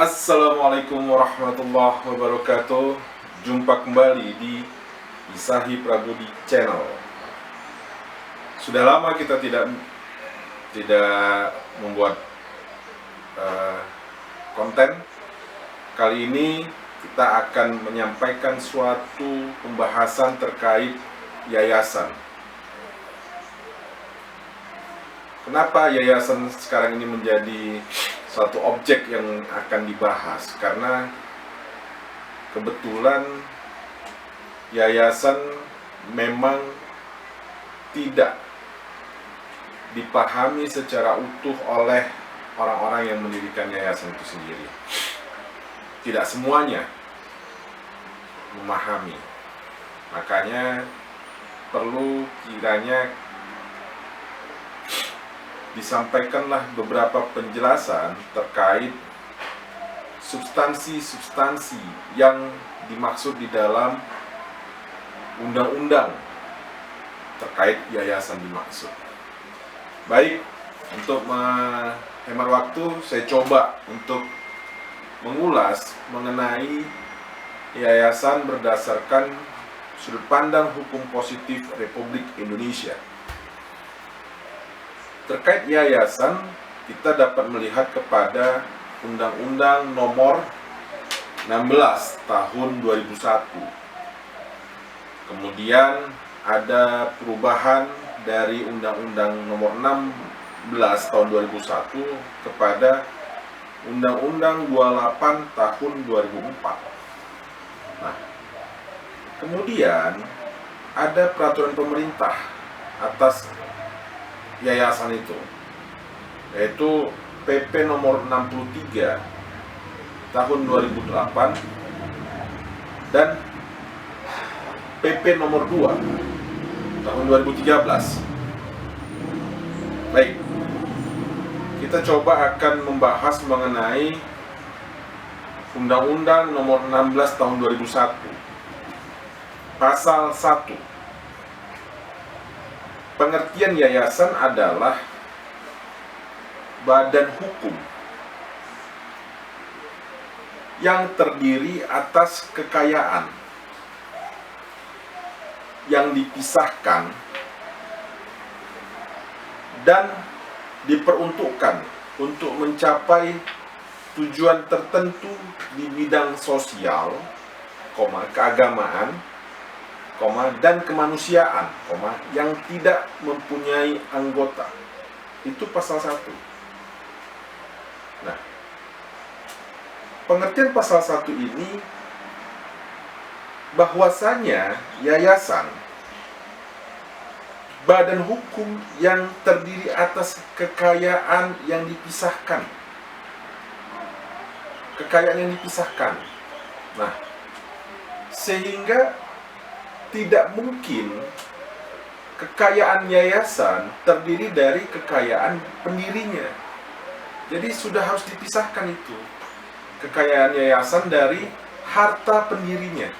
Assalamualaikum warahmatullahi wabarakatuh. Jumpa kembali di Isahi Prabudi Channel. Sudah lama kita tidak membuat konten. Kali ini kita akan menyampaikan suatu pembahasan terkait yayasan. Kenapa yayasan sekarang ini menjadi satu objek yang akan dibahas? Karena kebetulan yayasan memang tidak dipahami secara utuh oleh orang-orang yang mendirikan yayasan itu sendiri. Tidak semuanya memahami. Makanya perlu kiranya disampaikanlah beberapa penjelasan terkait substansi-substansi yang dimaksud di dalam undang-undang terkait yayasan dimaksud. Baik, untuk menghemat waktu, saya coba untuk mengulas mengenai yayasan berdasarkan sudut pandang hukum positif Republik Indonesia. Terkait yayasan, kita dapat melihat kepada Undang-Undang Nomor 16 Tahun 2001. Kemudian ada perubahan dari Undang-Undang Nomor 16 Tahun 2001 kepada Undang-Undang 28 Tahun 2004. Nah, kemudian ada peraturan pemerintah atas yayasan itu, yaitu PP nomor 63 tahun 2008 dan PP nomor 2 tahun 2013. Baik, kita coba akan membahas mengenai Undang-Undang nomor 16 tahun 2001 pasal 1. Pengertian yayasan adalah badan hukum yang terdiri atas kekayaan yang dipisahkan dan diperuntukkan untuk mencapai tujuan tertentu di bidang sosial, keagamaan, dan kemanusiaan, yang tidak mempunyai anggota. Itu pasal 1. Nah, pengertian pasal 1 ini bahwasanya yayasan badan hukum yang terdiri atas kekayaan yang dipisahkan. Kekayaan yang dipisahkan. Nah, sehingga tidak mungkin kekayaan yayasan terdiri dari kekayaan pendirinya. Jadi sudah harus dipisahkan itu, kekayaan yayasan dari harta pendirinya.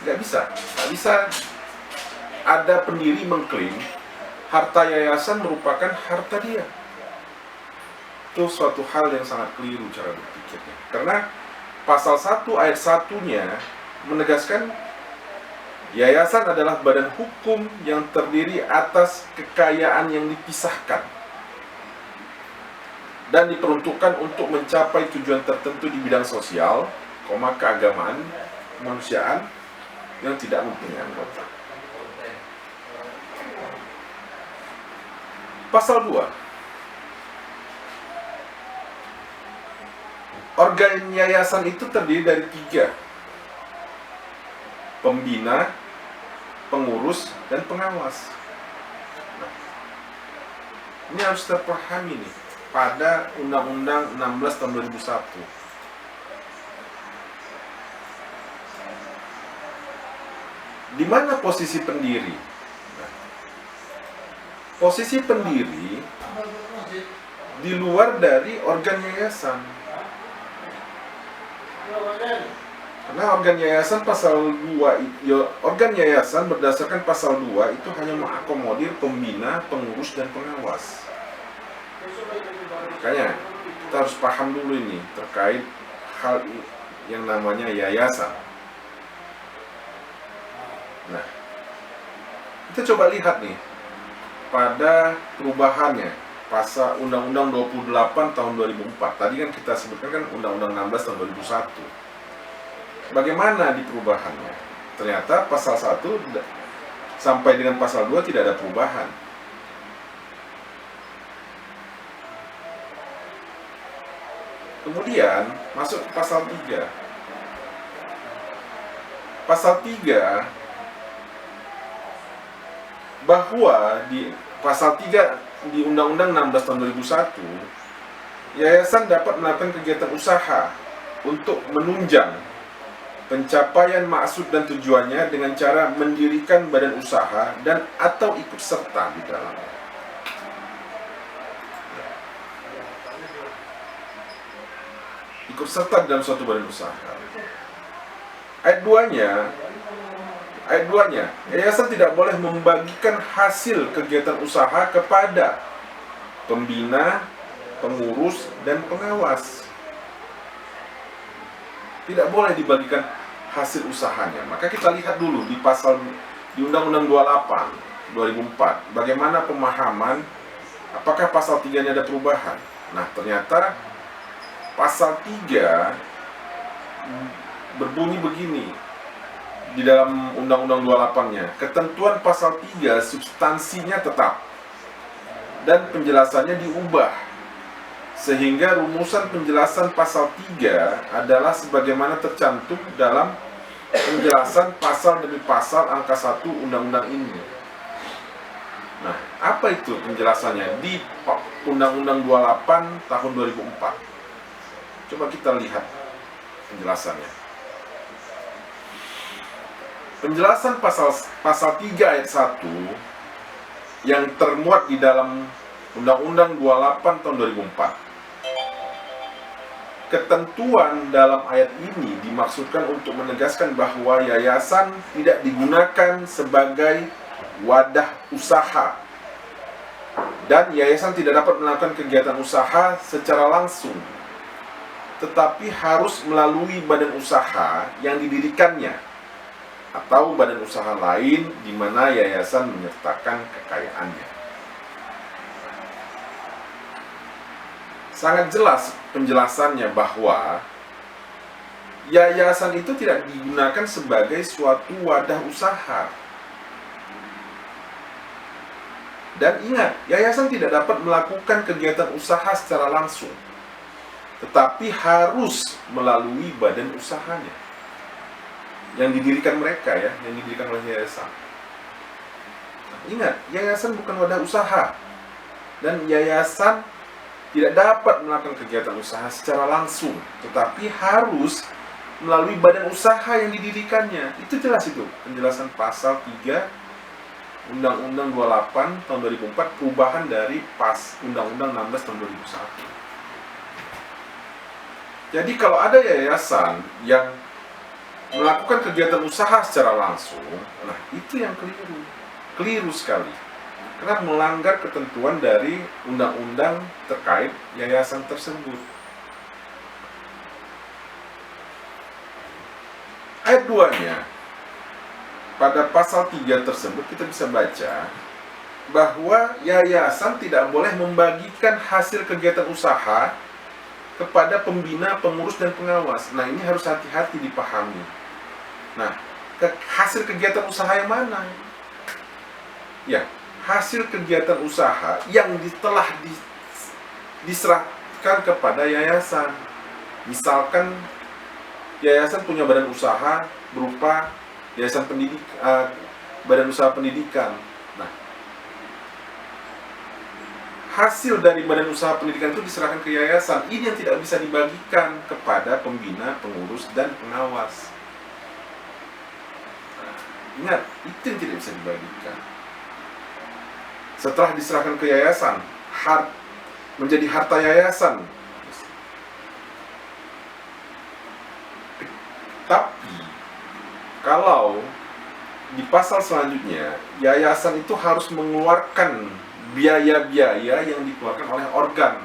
Nggak bisa ada pendiri mengklaim harta yayasan merupakan harta dia. Itu suatu hal yang sangat keliru cara berpikirnya. Karena pasal 1 ayat 1-nya menegaskan yayasan adalah badan hukum yang terdiri atas kekayaan yang dipisahkan dan diperuntukkan untuk mencapai tujuan tertentu di bidang sosial, keagamaan, kemanusiaan yang tidak mempunyai anggota. Pasal 2. Organ yayasan itu terdiri dari 3: pembina, pengurus, dan pengawas. Nah, ini harus terpahami nih pada Undang-Undang 16 tahun 2001. Di mana posisi pendiri? Nah, posisi pendiri di luar dari organ yayasan. Karena organ yayasan pasal 2, organ yayasan berdasarkan pasal 2 itu hanya mengakomodir pembina, pengurus, dan pengawas. Makanya kita harus paham dulu ini terkait hal yang namanya yayasan. Nah, kita coba lihat nih pada perubahannya pasal Undang-Undang 28 tahun 2004. Tadi kan kita sebutkan kan Undang-Undang 16 tahun 2001. Bagaimana di perubahannya? Ternyata pasal 1 sampai dengan pasal 2 tidak ada perubahan. Kemudian masuk ke pasal 3. Pasal 3, bahwa di pasal 3 di Undang-Undang 16 tahun 2001, yayasan dapat melakukan kegiatan usaha untuk menunjang pencapaian maksud dan tujuannya dengan cara mendirikan badan usaha dan atau ikut serta di dalamnya. Ikut serta dalam suatu badan usaha. Ayat 2-nya, yayasan tidak boleh membagikan hasil kegiatan usaha kepada pembina, pengurus, dan pengawas. Tidak boleh dibagikan hasil usahanya. Maka kita lihat dulu di Undang-Undang 28 2004, bagaimana pemahaman, apakah pasal 3-nya ada perubahan. Nah, ternyata pasal 3 berbunyi begini di dalam Undang-Undang 28-nya. Ketentuan pasal 3 substansinya tetap dan penjelasannya diubah, sehingga rumusan penjelasan pasal 3 adalah sebagaimana tercantum dalam penjelasan pasal demi pasal angka 1 Undang-Undang ini. Nah, apa itu penjelasannya di Undang-Undang 28 tahun 2004? Coba kita lihat penjelasannya. Penjelasan pasal 3 ayat 1 yang termuat di dalam Undang-Undang 28 tahun 2004. Ketentuan dalam ayat ini dimaksudkan untuk menegaskan bahwa yayasan tidak digunakan sebagai wadah usaha dan yayasan tidak dapat melakukan kegiatan usaha secara langsung, tetapi harus melalui badan usaha yang didirikannya atau badan usaha lain di mana yayasan menyertakan kekayaannya. Sangat jelas penjelasannya bahwa yayasan itu tidak digunakan sebagai suatu wadah usaha. Dan ingat, yayasan tidak dapat melakukan kegiatan usaha secara langsung, tetapi harus melalui badan usahanya yang didirikan mereka, ya, yang didirikan oleh yayasan. Nah, ingat, yayasan bukan wadah usaha, dan yayasan tidak dapat melakukan kegiatan usaha secara langsung, tetapi harus melalui badan usaha yang didirikannya. Itu jelas itu penjelasan pasal 3 Undang-Undang 28 tahun 2004, perubahan dari Undang-Undang 16 tahun 2001. Jadi kalau ada yayasan yang melakukan kegiatan usaha secara langsung, nah itu yang keliru sekali, karena melanggar ketentuan dari undang-undang terkait yayasan tersebut. Ayat 2-nya pada pasal 3 tersebut kita bisa baca bahwa yayasan tidak boleh membagikan hasil kegiatan usaha kepada pembina, pengurus, dan pengawas. Nah, ini harus hati-hati dipahami. Nah, hasil kegiatan usaha yang mana? Ya, hasil kegiatan usaha yang telah diserahkan kepada yayasan. Misalkan yayasan punya badan usaha berupa yayasan badan usaha pendidikan. Nah, hasil dari badan usaha pendidikan itu diserahkan ke yayasan. Ini yang tidak bisa dibagikan kepada pembina, pengurus, dan pengawas. Ingat, itu yang tidak bisa dibagikan. Setelah diserahkan ke yayasan, menjadi harta yayasan. Tapi, kalau di pasal selanjutnya, yayasan itu harus mengeluarkan biaya-biaya yang dikeluarkan oleh organ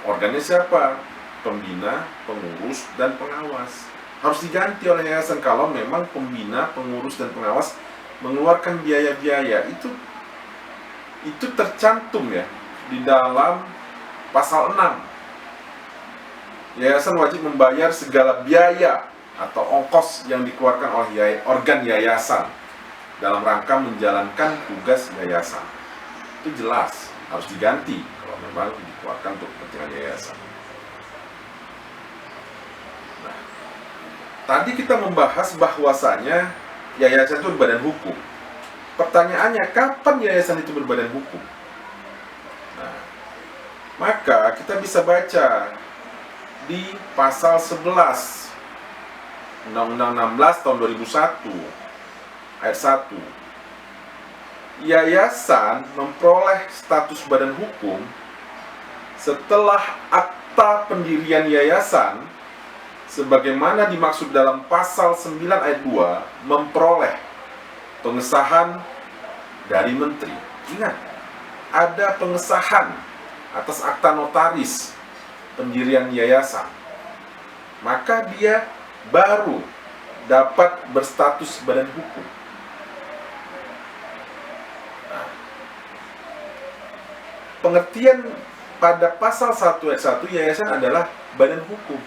Organnya siapa? Pembina, pengurus, dan pengawas. Harus diganti oleh yayasan kalau memang pembina, pengurus, dan pengawas mengeluarkan biaya-biaya. Itu tercantum ya di dalam pasal 6. Yayasan wajib membayar segala biaya atau ongkos yang dikeluarkan oleh organ yayasan dalam rangka menjalankan tugas yayasan. Itu jelas harus diganti kalau memang dikeluarkan untuk kepentingan yayasan. Nah, tadi kita membahas bahwasanya yayasan itu berbadan hukum. Pertanyaannya, kapan yayasan itu berbadan hukum? Nah, maka kita bisa baca di pasal 11 Undang-Undang 16 tahun 2001 ayat 1. Yayasan memperoleh status badan hukum setelah akta pendirian yayasan sebagaimana dimaksud dalam pasal 9 ayat 2 memperoleh pengesahan dari menteri. Ingat, ada pengesahan atas akta notaris pendirian yayasan, maka dia baru dapat berstatus badan hukum. Nah, pengertian pada pasal 1 ayat 1 yayasan adalah badan hukum.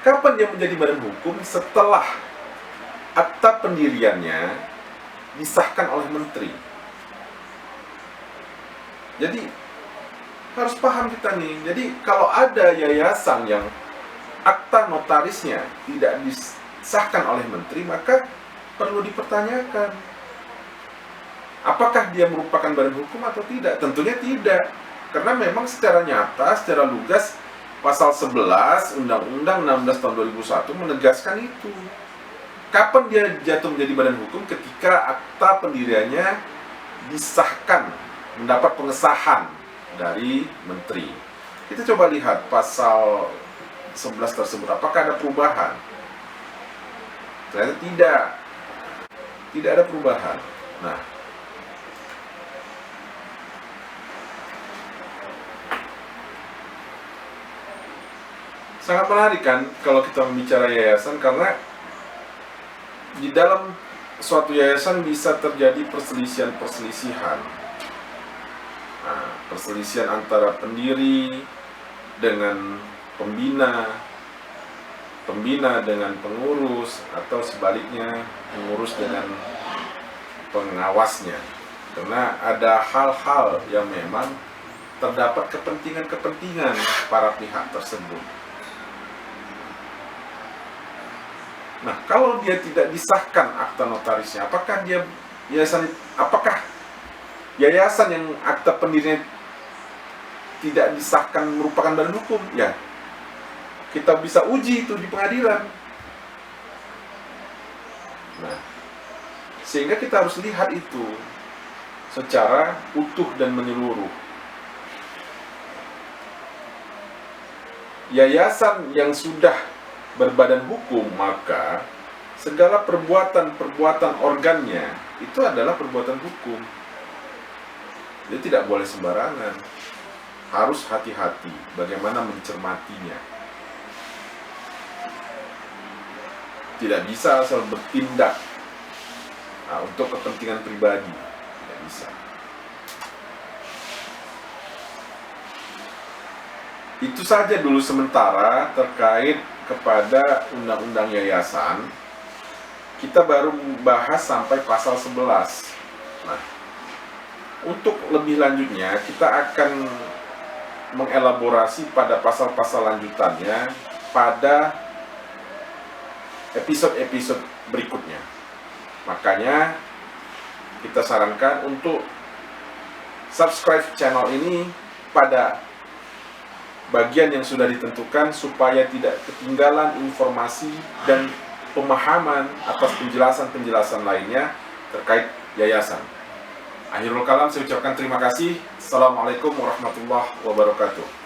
Kapan dia menjadi badan hukum? Setelah akta pendiriannya disahkan oleh menteri. Jadi harus paham kita nih. Jadi kalau ada yayasan yang akta notarisnya tidak disahkan oleh menteri, maka perlu dipertanyakan apakah dia merupakan badan hukum atau tidak. Tentunya tidak, karena memang secara nyata, secara lugas pasal 11 Undang-Undang 16 tahun 2001 menegaskan itu. Kapan dia jatuh menjadi badan hukum? Ketika akta pendiriannya disahkan, mendapat pengesahan dari menteri. Kita coba lihat pasal 11 tersebut, apakah ada perubahan? Ternyata tidak ada perubahan. Nah, sangat menarik kan kalau kita bicara yayasan, karena di dalam suatu yayasan bisa terjadi perselisihan. Nah, perselisihan antara pendiri dengan pembina dengan pengurus, atau sebaliknya pengurus dengan pengawasnya. Karena ada hal-hal yang memang terdapat kepentingan para pihak tersebut. Nah, kalau dia tidak disahkan akta notarisnya, apakah yayasan yang akta pendiriannya tidak disahkan merupakan badan hukum? Ya, kita bisa uji itu di pengadilan. Nah, sehingga kita harus lihat itu secara utuh dan menyeluruh. Yayasan yang sudah berbadan hukum, maka segala perbuatan organnya itu adalah perbuatan hukum. Dia tidak boleh sembarangan. Harus hati-hati bagaimana mencermatinya. Tidak bisa asal bertindak untuk kepentingan pribadi. Tidak bisa. Itu saja dulu sementara terkait kepada undang-undang yayasan. Kita baru bahas sampai pasal 11. Nah, untuk lebih lanjutnya kita akan mengelaborasi pada pasal-pasal lanjutannya pada episode-episode berikutnya. Makanya kita sarankan untuk subscribe channel ini pada bagian yang sudah ditentukan supaya tidak ketinggalan informasi dan pemahaman atas penjelasan-penjelasan lainnya terkait yayasan. Akhirul kalam, saya ucapkan terima kasih. Assalamualaikum warahmatullahi wabarakatuh.